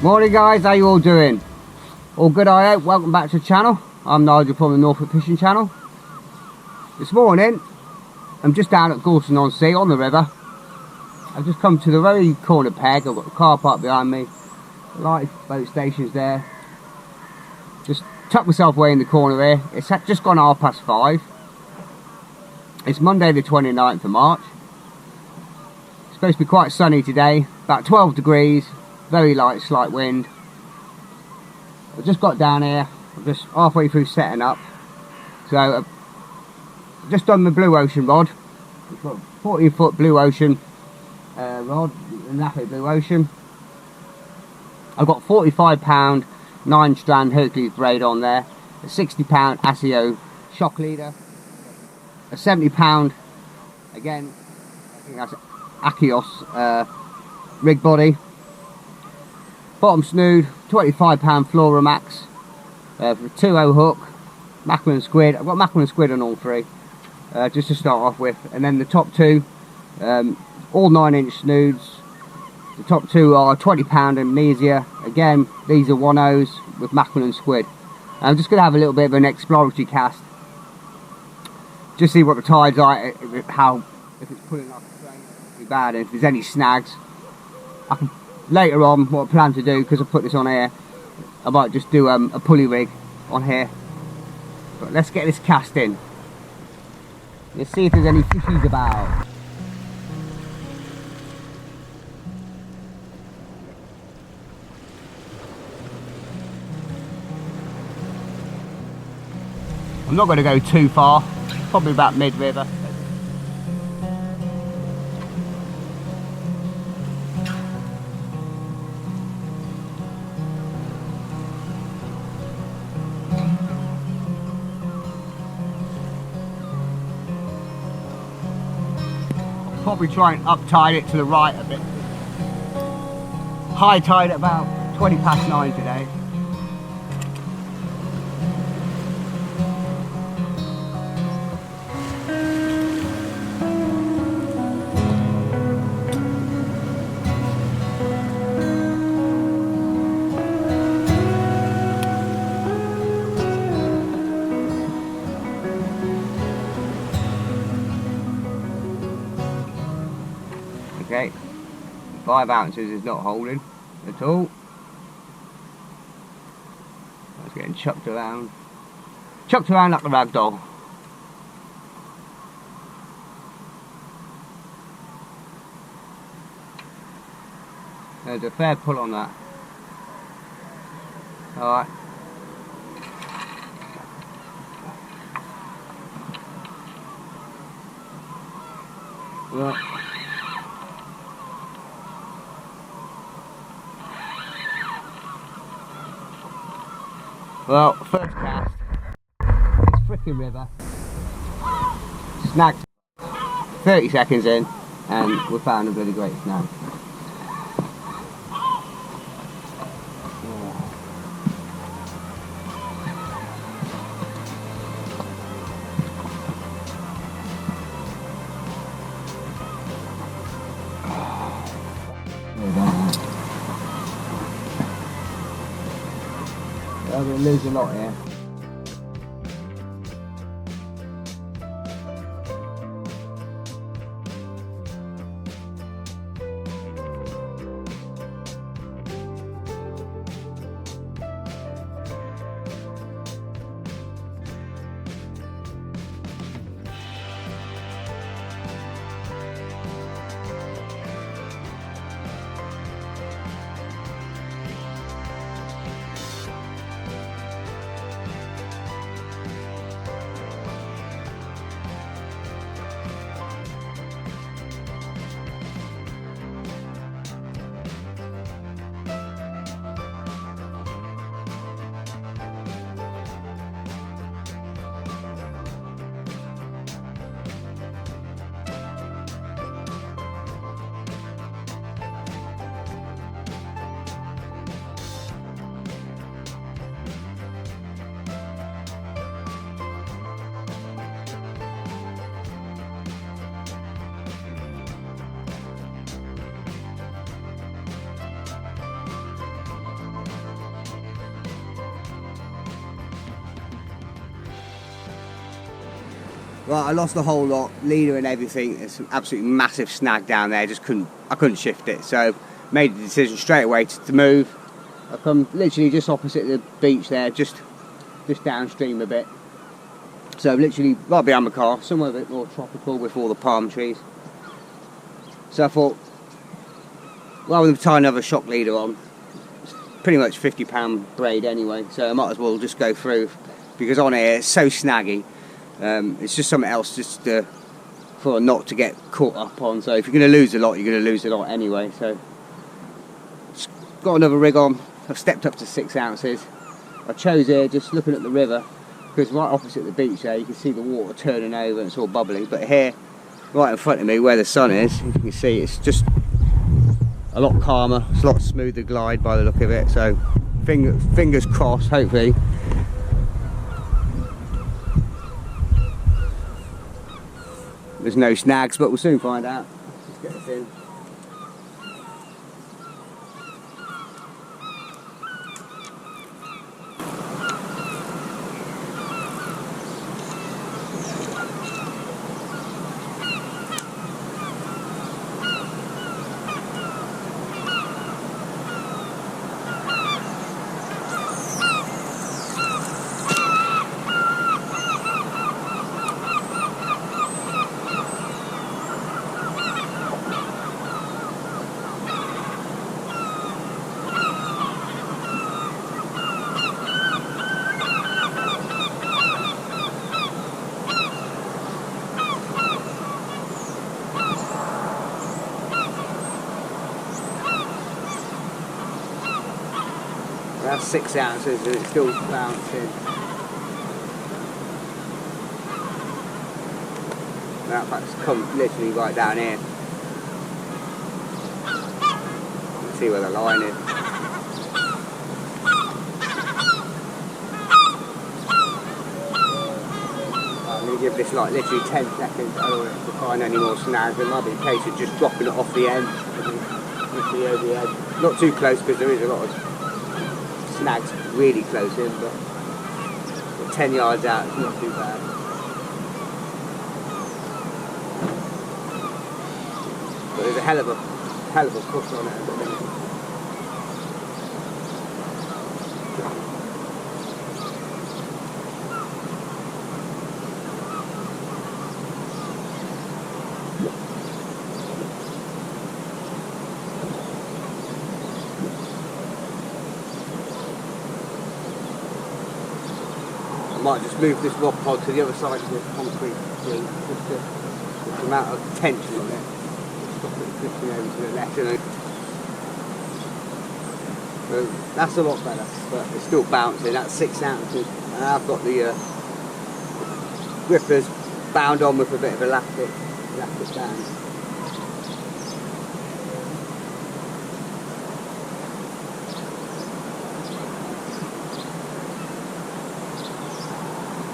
Morning guys, how you all doing? All good, I hope. Welcome back to the channel. I'm Nigel from the Norfolk Fishing Channel. This morning I'm just down at Gorleston on Sea on the river. I've just come to the very corner peg. I've got the car park behind me, lifeboat stations there. Just tucked myself away in the corner here. It's just gone 5:30. It's Monday the 29th of March. It's supposed to be quite sunny today, about 12 degrees, very light slight wind. I've just got down here, I'm just halfway through setting up. So I've just done the blue ocean rod. It's got a 14-foot blue ocean rod, Lineaeffe blue ocean. I've got 45-pound 9-strand Hercules braid on there, a 60-pound ASIO shock leader, a 70-pound, again, I think that's Achios rig body, bottom snood, 25-pound Flora-Max for a 2.0 hook, mackerel and squid. I've got mackerel and squid on all three, just to start off with, and then the top two, all 9-inch snoods. The top two are 20-pound amnesia. Again, these are 1.0s with mackerel and squid. And I'm just going to have a little bit of an exploratory cast, just see what the tides are, if it's pulling up really bad, and if there's any snags. I can later on, what I plan to do, because I put this on here, I might just do a pulley rig on here. But let's get this cast in. Let's see if there's any fishies about. I'm not going to go too far, probably about mid-river. Probably try and uptide it to the right a bit. High tide at about 9:20 today. Okay, 5 ounces is not holding at all. It's getting chucked around like a rag doll. There's a fair pull on that. Alright. Right. Well, first cast, it's frickin' river, snagged 30 seconds in, and we found a really great snag. I'm going to lose a lot here. Right, I lost the whole lot, leader and everything. There's some absolutely massive snag down there. I couldn't shift it, so made the decision straight away to move. I come literally just opposite the beach there, just downstream a bit. So literally right behind my car, somewhere a bit more tropical with all the palm trees. So I thought, rather than tie another shock leader on, it's pretty much £50 braid anyway, so I might as well just go through, because on here it's so snaggy. It's just something else just for a knot to get caught up on. So if you're going to lose a lot, you're going to lose a lot anyway. So just got another rig on. I've stepped up to 6 ounces. I chose here just looking at the river, because right opposite the beach there you can see the water turning over and it's all bubbly. But here, right in front of me where the sun is, you can see it's just a lot calmer. It's a lot smoother glide by the look of it. So fingers crossed, hopefully. There's no snags, but we'll soon find out. Let's get this in. That's 6 ounces and it's still bouncing. That fact, come literally right down here. Let's see where the line is. I'm going to give this like literally 10 seconds. I don't want it to find any more snags. There might be a case of just dropping it off the end. Literally over the edge. Not too close because there is a lot of snags really close in, but 10 yards out, it's not too bad. But there's a hell of a push on it at the minute. Might just move this rod pod to the other side of this concrete thing, just the amount of tension on it. Stop it drifting over to the left. So that's a lot better, but it's still bouncing. That's 6 ounces, and I've got the grippers bound on with a bit of elastic band.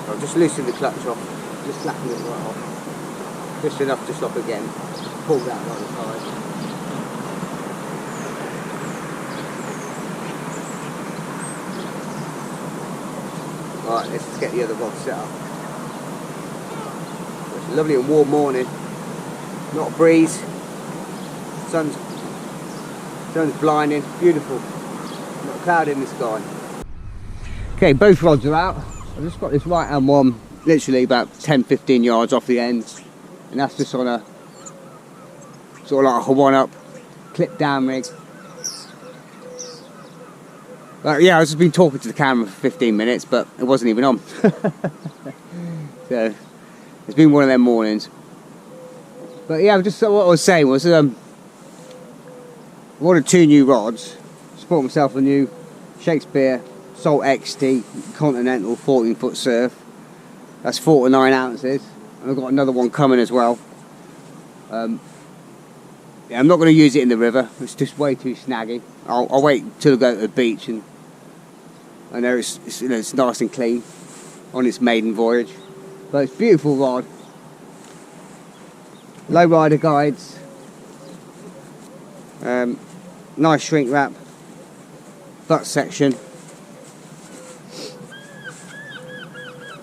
I'll just loosen the clutch off, just slapping it right off, just enough to stop again, pull that right side. Right, let's just get the other rod set up. It's a lovely and warm morning, not a breeze, sun's blinding, beautiful, not a cloud in the sky. Okay, both rods are out. I've just got this right hand one literally about 10-15 yards off the end, and that's just on a sort of like a one up clip down rig. But yeah, I've just been talking to the camera for 15 minutes, but it wasn't even on. So it's been one of them mornings. But yeah, just what I was saying was I ordered 2 new rods. Just bought myself a new Shakespeare Salt XT Continental 14-foot surf. That's 49 ounces. And I've got another one coming as well. Yeah, I'm not going to use it in the river. It's just way too snaggy. I'll wait till I go to the beach, and I know it's you know, it's nice and clean on its maiden voyage. But it's a beautiful rod. Low rider guides. Nice shrink wrap. Butt section.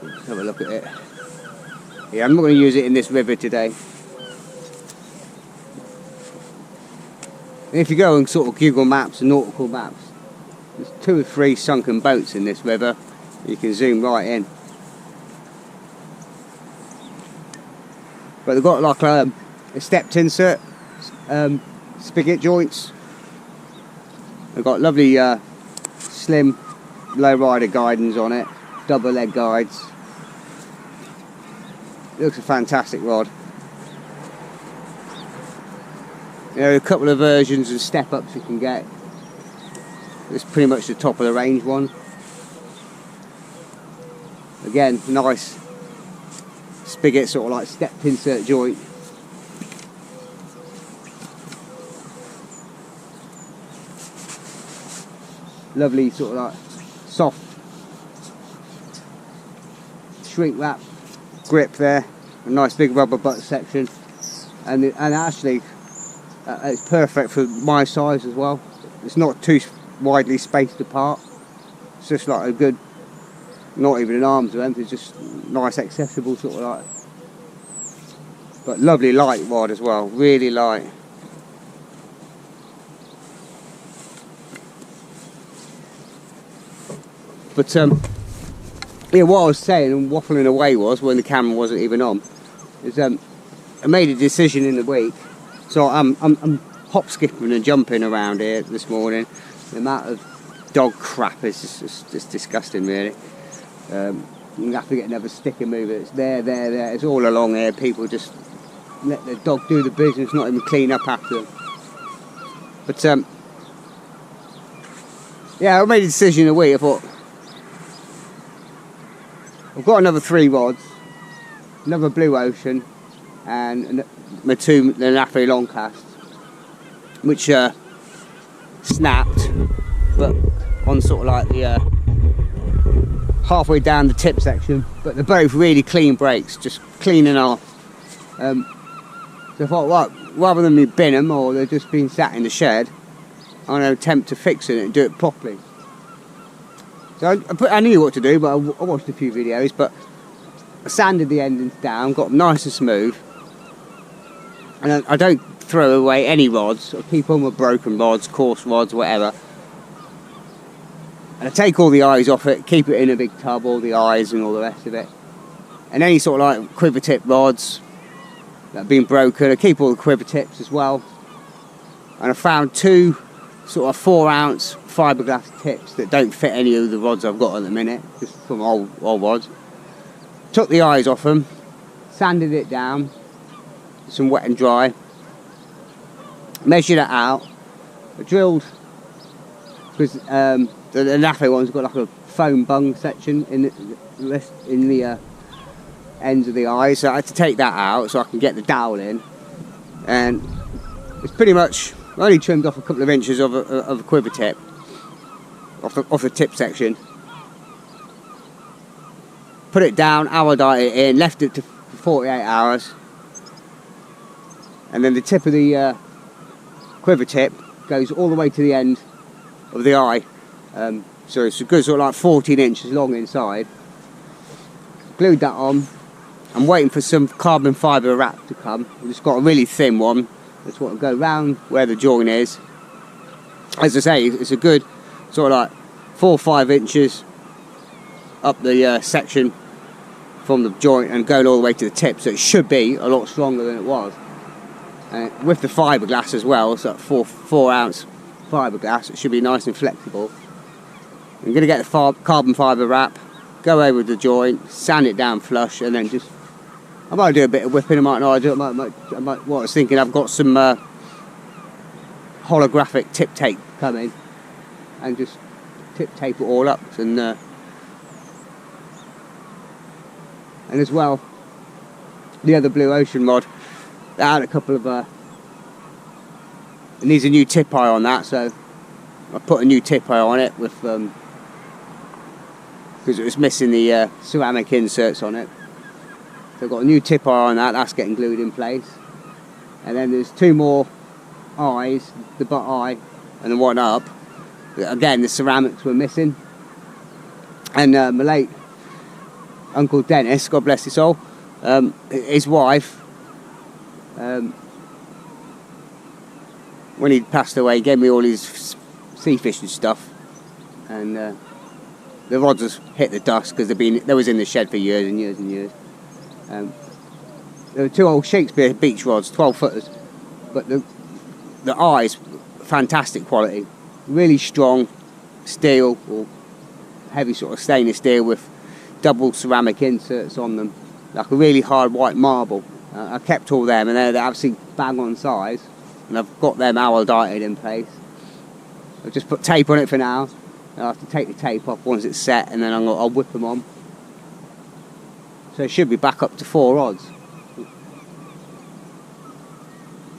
Let's have a look at it. Yeah, I'm not going to use it in this river today. If you go on sort of Google Maps and nautical maps, there's 2 or 3 sunken boats in this river. You can zoom right in. But they've got like a stepped insert, spigot joints. They've got lovely slim low rider guidance on it, double leg guides. It looks a fantastic rod. You know, a couple of versions and step ups you can get. It's pretty much the top of the range one. Again, nice spigot, sort of like stepped insert joint. Lovely sort of like soft shrink wrap grip there. A nice big rubber butt section, and actually it's perfect for my size as well. It's not too widely spaced apart. It's just like a good, not even an arm's length, it's just nice accessible sort of like. But lovely light rod as well, really light. But yeah, what I was saying and waffling away was, when the camera wasn't even on, is I made a decision in the week. So I'm hop skipping and jumping around here this morning. The amount of dog crap is just disgusting, really. You have to get another sticker mover. It's there. It's all along here. People just let the dog do the business, not even clean up after them. But yeah, I made a decision in the week. I thought, I've got another 3 rods, another Blue Ocean, and my 2 Lineaeffe longcasts, which snapped, but on sort of like the halfway down the tip section. But they're both really clean breaks, just cleaning off. So I thought, right, rather than me bin them or they're just being sat in the shed, I'm going to attempt to fix it and do it properly. So I knew what to do, but I watched a few videos, but I sanded the endings down, got them nice and smooth. And I don't throw away any rods. I keep all my broken rods, coarse rods, whatever. And I take all the eyes off it, keep it in a big tub, all the eyes and all the rest of it. And any sort of like quiver tip rods that have been broken, I keep all the quiver tips as well. And I found 2 sort of 4-ounce fiberglass tips that don't fit any of the rods I've got at the minute, just from old rods. Took the eyes off them, sanded it down, some wet and dry, measured it out. I drilled, because the Lineaeffe one's got like a foam bung section in the ends of the eyes, so I had to take that out so I can get the dowel in. And it's pretty much, I only trimmed off a couple of inches of a quiver tip off the tip section. Put it down, iodized it in, left it for 48 hours. And then the tip of the quiver tip goes all the way to the end of the eye. So it's a good sort of like 14 inches long inside. Glued that on. I'm waiting for some carbon fibre wrap to come. I've just got a really thin one. That's what will go round where the joint is. As I say, it's a good sort of like 4 or 5 inches up the section from the joint and going all the way to the tip, so it should be a lot stronger than it was. And with the fiberglass as well, so 4-ounce fiberglass, it should be nice and flexible. I'm going to get the carbon fibre wrap, go over the joint, sand it down flush, and then just, I might do a bit of whipping, I might not do it, I might, what I was thinking, I've got some holographic tip tape coming, and just tip tape it all up, and as well, the other Blue Ocean rod, they had a couple of, it needs a new tip eye on that, so I put a new tip eye on it with, because it was missing the ceramic inserts on it. So I've got a new tip eye on that, that's getting glued in place. And then there's 2 more eyes, the butt eye and the one up. Again, the ceramics were missing. And my late Uncle Dennis, God bless his soul, His wife, when he passed away, he gave me all his sea fishing stuff, and the rods has hit the dust because they was in the shed for years and years and years. There were 2 old Shakespeare beach rods, 12-footers, but the eyes, fantastic quality, really strong steel or heavy sort of stainless steel with double ceramic inserts on them, like a really hard white marble. I kept all them, and they're absolutely bang on size, and I've got them owl-darted in place. I've just put tape on it for now. I'll have to take the tape off once it's set, and then I'll whip them on. So it should be back up to 4 rods.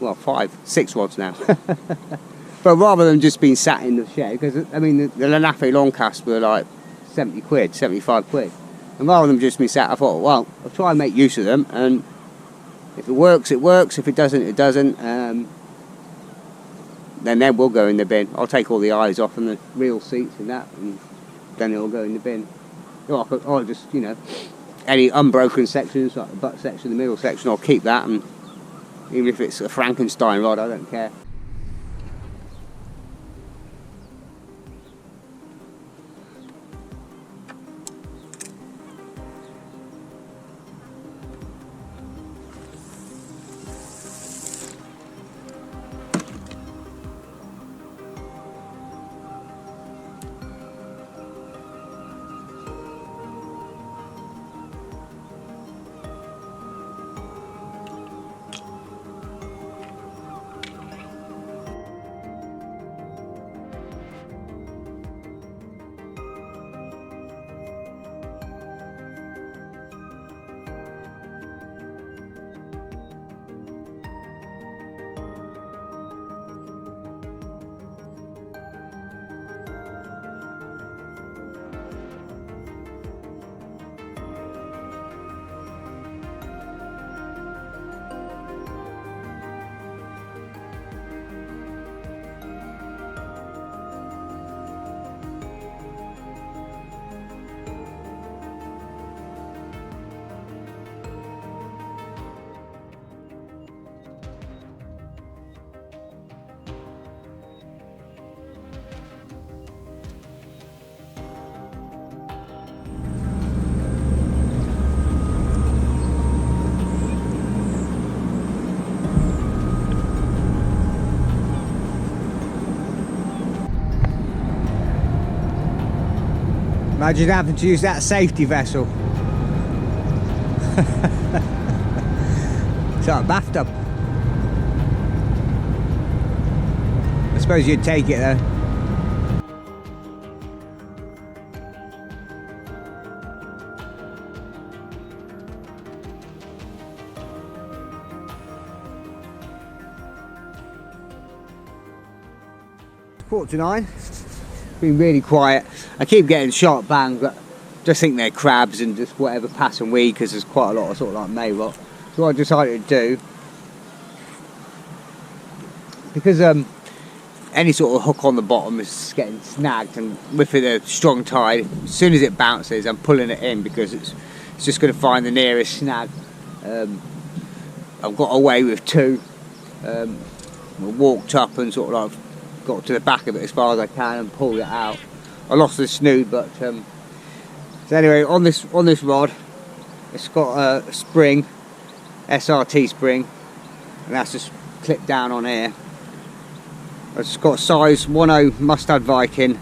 Well, 5, 6 rods now. But rather than just being sat in the shed, because I mean the Lineaeffe longcast were like 70 quid, 75 quid. And rather than just being sat, I thought, well, I'll try and make use of them, and if it works, it works. If it doesn't, it doesn't. Then they will go in the bin. I'll take all the eyes off and the real seats and that, and then it'll go in the bin. Or just, you know, any unbroken sections, like the butt section, the middle section, I'll keep that, and even if it's a Frankenstein rod, I don't care. Imagine having to use that safety vessel. It's like a bathtub. I suppose you'd take it though. Quarter to 9. Been really quiet. I keep getting sharp bangs, but just think they're crabs and just whatever passing weed, because there's quite a lot of sort of like may rot. So what I decided to do, because any sort of hook on the bottom is getting snagged, and with it a strong tide, as soon as it bounces I'm pulling it in because it's just going to find the nearest snag. I've got away with 2. I walked up and sort of like got to the back of it as far as I can and pulled it out. I lost the snood, but so anyway, on this rod, it's got a spring, SRT spring, and that's just clipped down on here. I've just got a size 1.0 mustad Viking,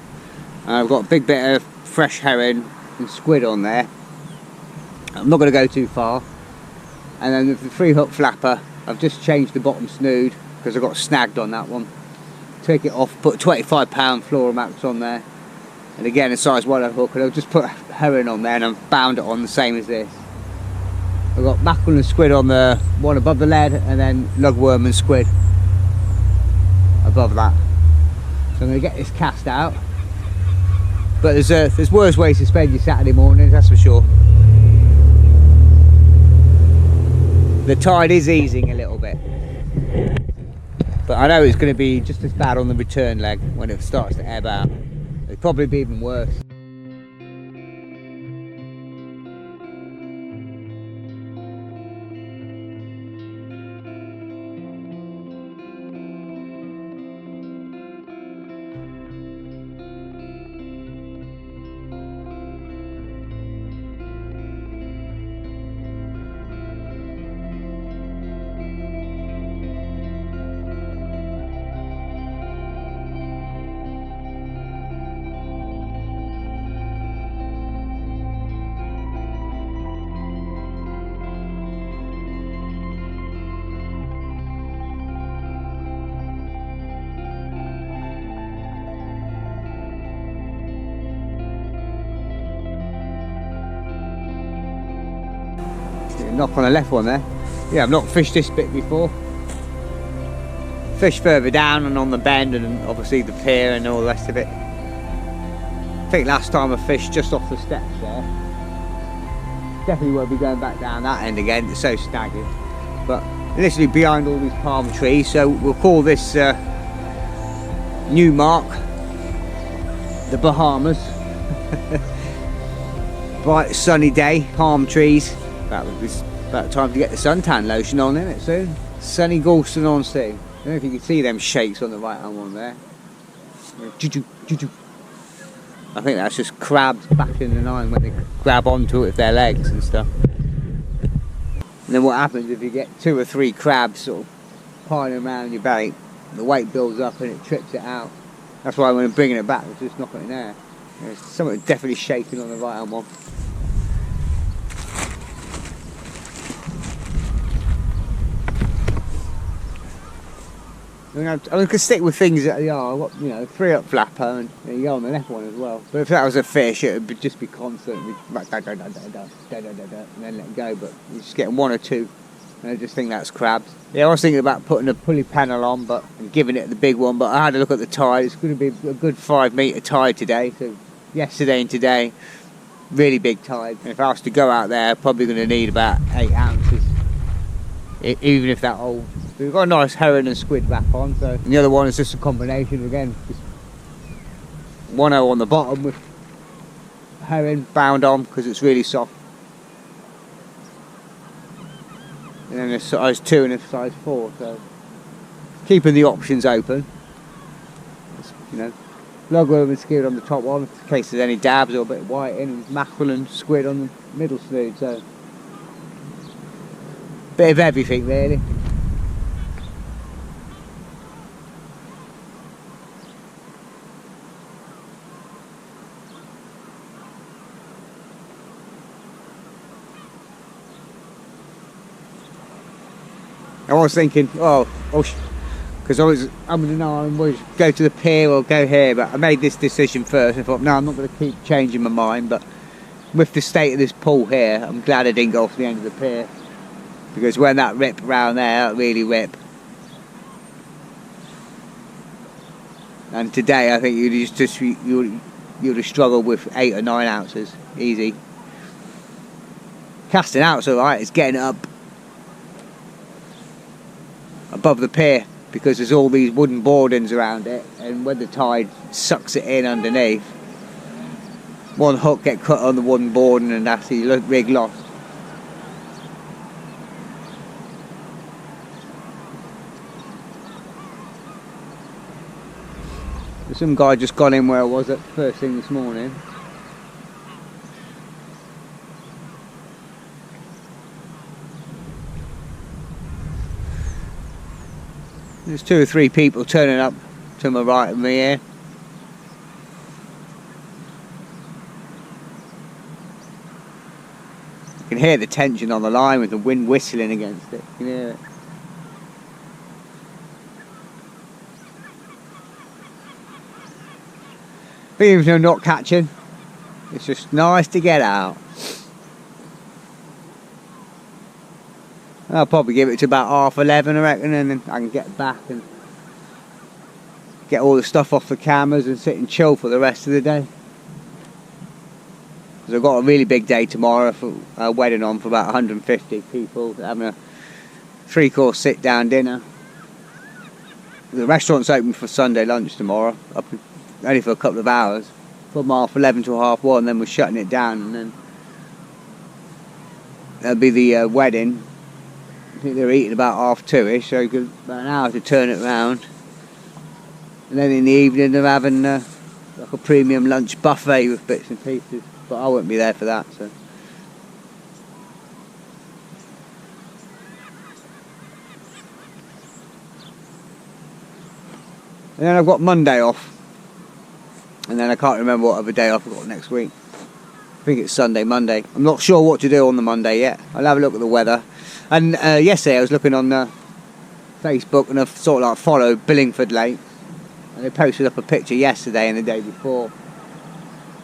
and I've got a big bit of fresh herring and squid on there. I'm not going to go too far. And then with the 3-hook flapper, I've just changed the bottom snood because I got snagged on that one. Take it off, put 25-pound Floramax on there, and again a size 1.0 hook, and I've just put herring on there and I've bound it on the same as this. I've got mackerel and squid on the one above the lead, and then lugworm and squid above that. So I'm going to get this cast out, but there's worse ways to spend your Saturday mornings, that's for sure. The tide is easing a little bit, but I know it's going to be just as bad on the return leg when it starts to ebb out. It'll probably be even worse. Knock on the left one there. Yeah, I've not fished this bit before. Fished further down and on the bend and obviously the pier and all the rest of it. I think last time I fished just off the steps there. Definitely won't be going back down that end again, it's so snaggy. But literally behind all these palm trees, so we'll call this new mark the Bahamas. Bright sunny day, palm trees. It's about time to get the suntan lotion on, isn't it, soon? Sunny Gorleston on sea. I don't know if you can see them shakes on the right hand one there. I think that's just crabs back in the line when they grab onto it with their legs and stuff. And then what happens if you get 2 or 3 crabs sort of piling around your bait, the weight builds up and it trips it out. That's why when I'm bringing it back, it's just knocking it there. There's something definitely shaking on the right hand one. I could stick with things that are, I've got, you know, 3 up flapper and there you go on the left one as well. But if that was a fish, it would just be constant, and then let it go. But you're just getting 1 or 2, and I just think that's crabs. Yeah, I was thinking about putting a pulley panel on, and giving it the big one. But I had a look at the tide. It's going to be a good 5 metre tide today. So yesterday and today, really big tide. And if I was to go out there, I'm probably going to need about 8 ounces, even if that old. We've got a nice herring and squid back on, so and the other one is just a combination again. Just 1/0 on the bottom with herring bound on because it's really soft, and then a size 2 and a size 4. So keeping the options open. Just, you know, logworm and squid on the top one in case there's any dabs or a bit of white in, and mackerel and squid on the middle snood. So bit of everything really. I was thinking, because I'm in an island, we'll go to the pier or go here, but I made this decision first. I thought, no, I'm not going to keep changing my mind, but with the state of this pool here, I'm glad I didn't go off the end of the pier, because when that rip around there, that really rip. And today, I think you'd have struggled with 8 or 9 ounces, easy. Casting out's alright, it's getting up above the pier because there's all these wooden boardings around it, and when the tide sucks it in underneath, one hook get cut on the wooden boarding and that's the rig lost. There's some guy just gone in where I was at first thing this morning. There's 2 or 3 people turning up to my right of me here. You can hear the tension on the line with the wind whistling against it. You can hear it. But even if they're not catching, it's just nice to get out. I'll probably give it to about 11:30, I reckon, and then I can get back and get all the stuff off the cameras and sit and chill for the rest of the day. Because I've got a really big day tomorrow for a wedding on for about 150 people, having a 3-course sit-down dinner. The restaurant's open for Sunday lunch tomorrow, only for a couple of hours, from 11:30 to 1:30, then we're shutting it down, and then that'll be the wedding. I think they're eating about 2:30ish, so about an hour to turn it around. And then in the evening they're having like a premium lunch buffet with bits and pieces, but I won't be there for that. So. And then I've got Monday off, and then I can't remember what other day off I've got next week. I think it's Sunday, Monday. I'm not sure what to do on the Monday yet. I'll have a look at the weather. And yesterday I was looking on Facebook, and I've sort of like followed Billingford Lake, and they posted up a picture yesterday and the day before,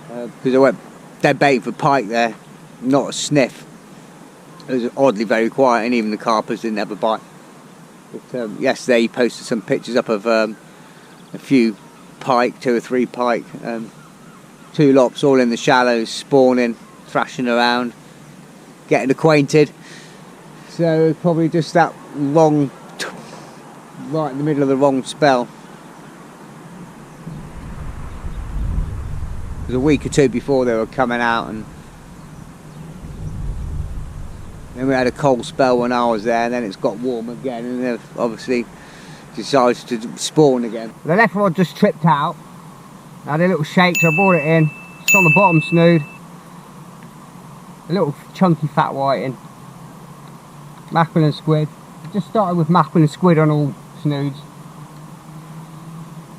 because I went dead baiting for pike there, not a sniff. was oddly very quiet, and even the carpers didn't have a bite. But yesterday he posted some pictures up of a few pike, 2 or 3 pike, 2 lops all in the shallows, spawning, thrashing around, getting acquainted. So probably just that wrong, right in the middle of the wrong spell. It was a week or 2 before they were coming out, and then we had a cold spell when I was there, and then it's got warm again, and they've obviously decided to spawn again. The left rod just tripped out. I had a little shake, so I brought it in. It's on the bottom snood. A little chunky fat whiting. Mackerel and squid. Just started with mackerel and squid on all snoods.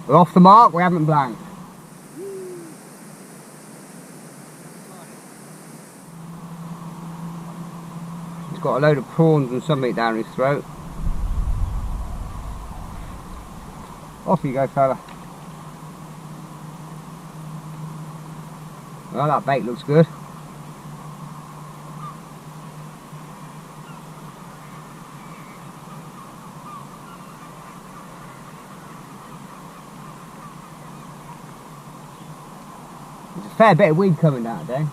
We're off the mark, we haven't blanked. He's got a load of prawns and something down his throat. Off you go, fella. Well, that bait looks good. There's a fair bit of weed coming down today.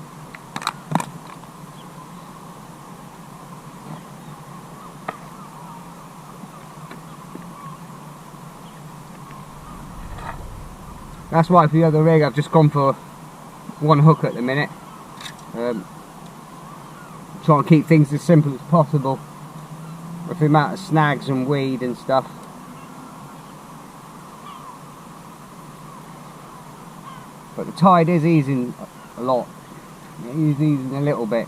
That's why for the other rig I've just gone for 1 hook at the minute. Try and keep things as simple as possible with the amount of snags and weed and stuff. But the tide is easing a lot. It is easing a little bit.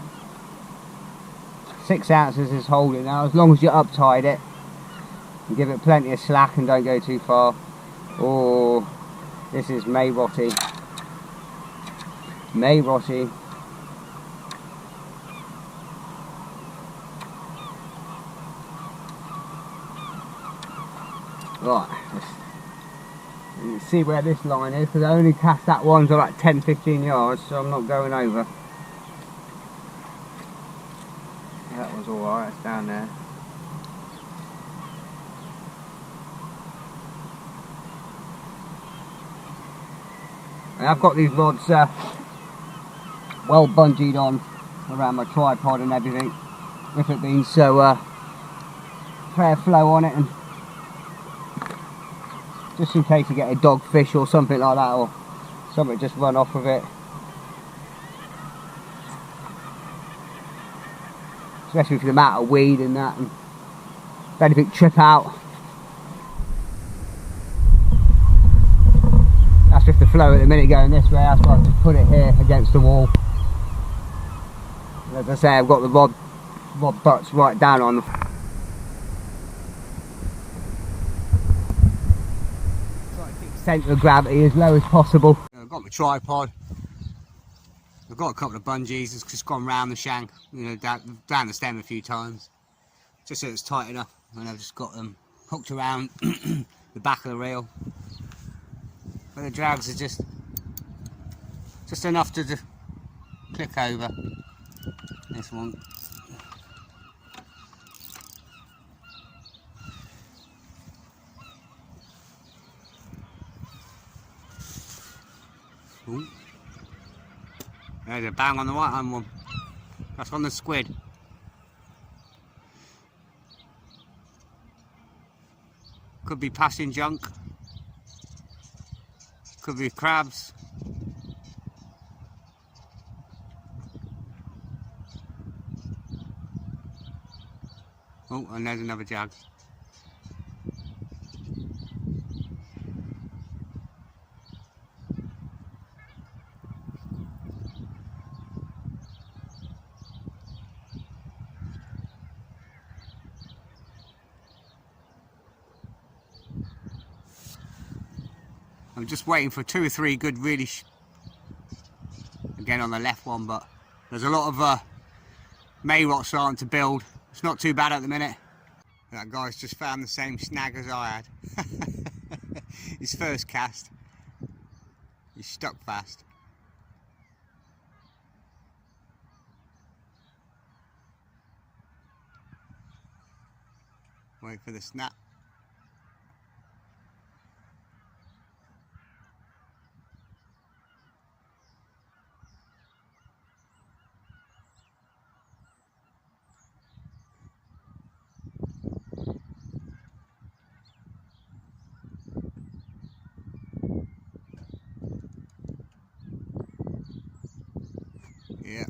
6 ounces is holding now, as long as you uptide it and give it plenty of slack and don't go too far. Oh, this is Mayrotty. Mayrotty. Right, let's see where this line is, because I only cast that one to like 10-15 yards, so I'm not going over. That was alright, it's down there. And I've got these rods well bungeed on around my tripod and everything, with it being so fair flow on it, and just in case you get a dogfish or something like that, or something just run off of it. Especially for the amount of weed and that, and if anything trip out. That's just the flow at the minute going this way, that's why I just put it here against the wall. And as I say, I've got the rod butts right down on the centre of gravity as low as possible. I've got my tripod, I've got a couple of bungees, it's just gone round the shank, you know, down the stem a few times, just so it's tight enough, and I've just got them hooked around the back of the reel. But the drags are just enough to just click over. This one. Ooh. There's a bang on the right hand one. That's on the squid. Could be passing junk. Could be crabs. Oh, and there's another jag. I'm just waiting for 2 or 3 good really again on the left one, but there's a lot of Mayrot starting to build. It's not too bad at the minute. That guy's just found the same snag as I had. His first cast. He's stuck fast. . Wait for the snap. Yeah,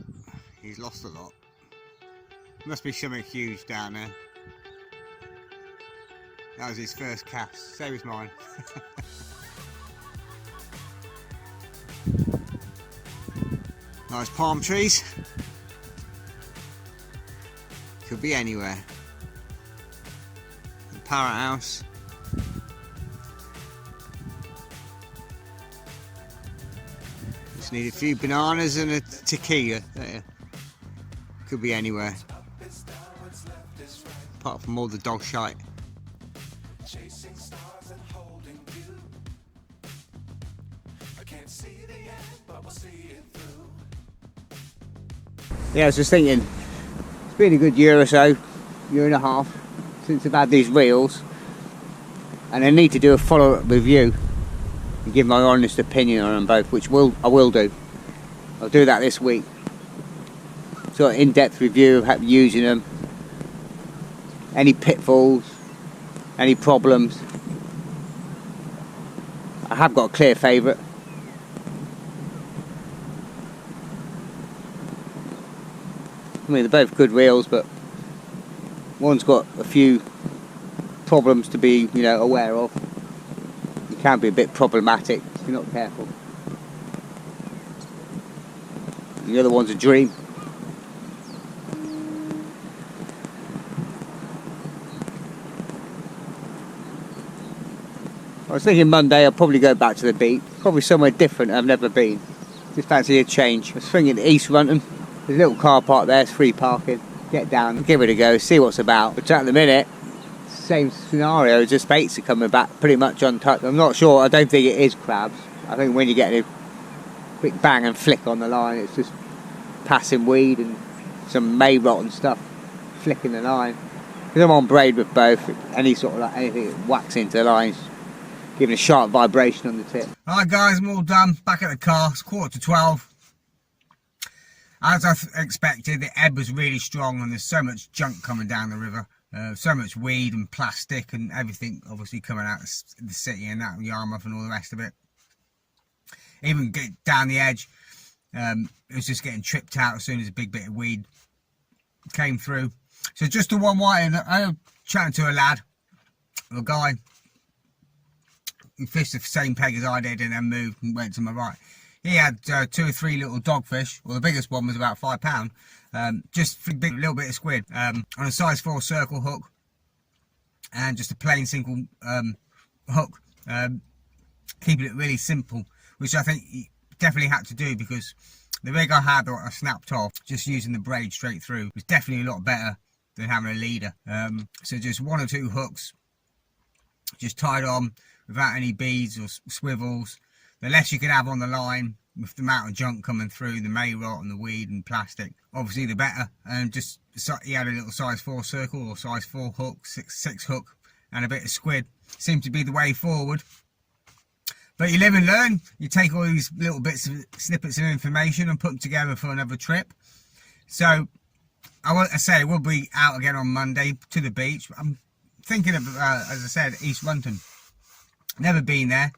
he's lost a lot. Must be something huge down there. That was his first cast, same as mine. Nice palm trees. Could be anywhere. The parrot house. Just need a few bananas and a tequila. There. Could be anywhere. Apart from all the dog shite. Chasing stars and holding you. I can't see the end, but we'll see it through. Yeah, I was just thinking, it's been a good year or so, year and a half, since I've had these reels, and I need to do a follow-up review and give my honest opinion on them both, which I will do. I'll do that this week. Sort of in-depth review of how using them, any pitfalls, any problems. I have got a clear favourite. I mean, they're both good reels, but one's got a few problems to be, you know, aware of. It can be a bit problematic if you're not careful. The other one's a dream. I was thinking Monday I'll probably go back to the beach, probably somewhere different I've never been. Just fancy a change. I was thinking East Runton. There's a little car park there, it's free parking. Get down, give it a go, see what's about. But at the minute, same scenario, just baits are coming back pretty much untouched. I'm not sure, I don't think it is crabs. I think when you get a quick bang and flick on the line, it's just passing weed and some may rot and stuff flicking the line. Because I'm on braid with both, any sort of like anything that whacks into the lines, giving a sharp vibration on the tip. Alright guys, I'm all done, back at the car, it's 11:45. As I expected, the ebb was really strong and there's so much junk coming down the river. So much weed and plastic and everything obviously coming out of the city and out of Yarmouth and all the rest of it. Even get down the edge, it was just getting tripped out as soon as a big bit of weed came through. So just the one white, and I was chatting to a lad, a guy who fished the same peg as I did and then moved and went to my right. He had 2 or 3 little dogfish. Well, the biggest one was about £5. Just a little bit of squid on a size 4 circle hook and just a plain single hook, keeping it really simple, which I think he definitely had to do because the rig I had that I snapped off just using the braid straight through was definitely a lot better than having a leader. So just 1 or 2 hooks just tied on without any beads or swivels. The less you can have on the line with the amount of junk coming through, the may rot and the weed and plastic, obviously the better. And just he had a little size 4 circle or size 4 hook, 6 hook and a bit of squid. Seemed to be the way forward. But you live and learn. You take all these little bits of snippets of information and put them together for another trip. So I say we'll be out again on Monday to the beach. I'm thinking of, as I said, East Runton. Never been there.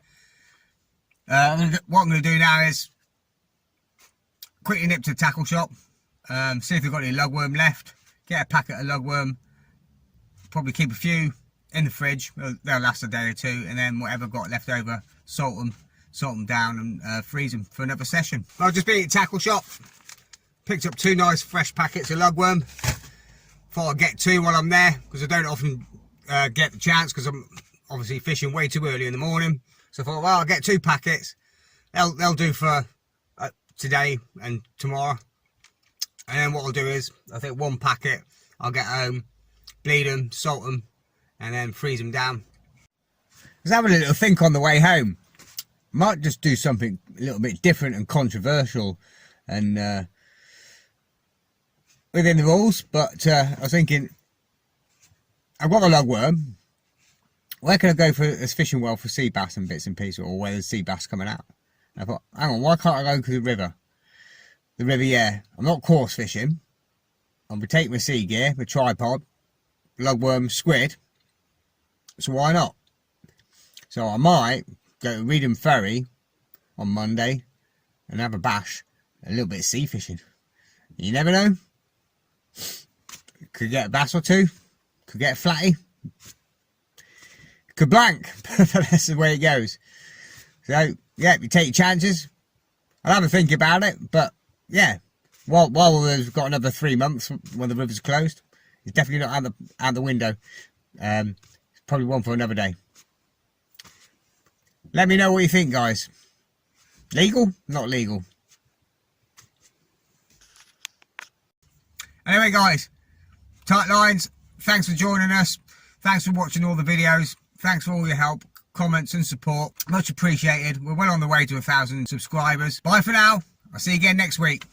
What I'm going to do now is quickly nip to the tackle shop, see if they've got any lugworm left, get a packet of lugworm, probably keep a few in the fridge, they'll last a day or 2, and then whatever I've got left over, salt them down and freeze them for another session. I've just been at the tackle shop, picked up 2 nice fresh packets of lugworm. Thought I'd get 2 while I'm there, because I don't often get the chance, because I'm obviously fishing way too early in the morning. So I thought, well, I'll get 2 packets. They'll do for today and tomorrow. And then what I'll do is, I think 1 packet, I'll get home, bleed them, salt them, and then freeze them down. I was having a little think on the way home. Might just do something a little bit different and controversial and within the rules. But I was thinking, I've got a lugworm. Where can I go for this fishing well for sea bass and bits and pieces, or where there's sea bass coming out? And I thought, hang on, why can't I go to the river? The river, yeah. I'm not coarse fishing. I'm going to take my sea gear, my tripod, lugworm, squid. So why not? So I might go to Reedham Ferry on Monday and have a bash, a little bit of sea fishing. You never know. Could get a bass or two. Could get a flatty. Could blank. That's the way it goes. So, yeah, you take your chances. I'll have a think about it, but yeah, while we've got another 3 months when the river's closed, it's definitely not out the window. It's probably one for another day. Let me know what you think, guys. Legal? Not legal. Anyway, guys, tight lines. Thanks for joining us. Thanks for watching all the videos. Thanks for all your help, comments and support. Much appreciated. We're well on the way to 1,000 subscribers. Bye for now. I'll see you again next week.